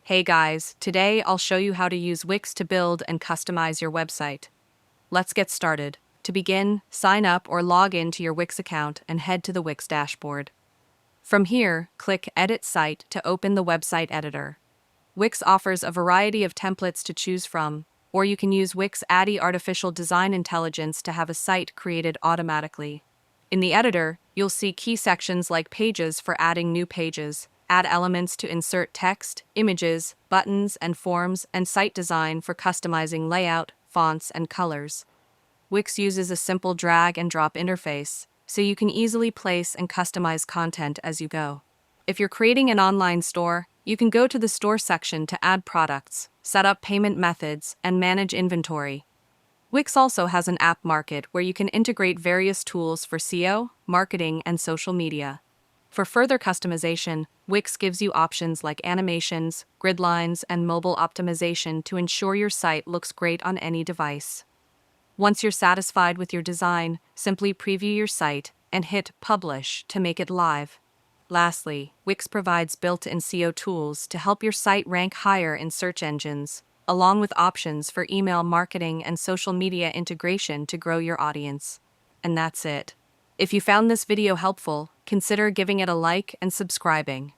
Hey guys, today I'll show you how to use Wix to build and customize your website. Let's get started. To begin, sign up or log in to your Wix account and head to the Wix dashboard. From here, click Edit Site to open the website editor. Wix offers a variety of templates to choose from, or you can use Wix ADI Artificial Design Intelligence to have a site created automatically. In the editor, you'll see key sections like Pages for adding new pages, add elements to insert text, images, buttons, and forms, and Site Design for customizing layout, fonts, and colors. Wix uses a simple drag and drop interface, so you can easily place and customize content as you go. If you're creating an online store, you can go to the store section to add products, set up payment methods, and manage inventory. Wix also has an app market where you can integrate various tools for SEO, marketing, and social media. For further customization, Wix gives you options like animations, grid lines, and mobile optimization to ensure your site looks great on any device. Once you're satisfied with your design, simply preview your site and hit Publish to make it live. Lastly, Wix provides built-in SEO tools to help your site rank higher in search engines, along with options for email marketing and social media integration to grow your audience. And that's it. If you found this video helpful, consider giving it a like and subscribing.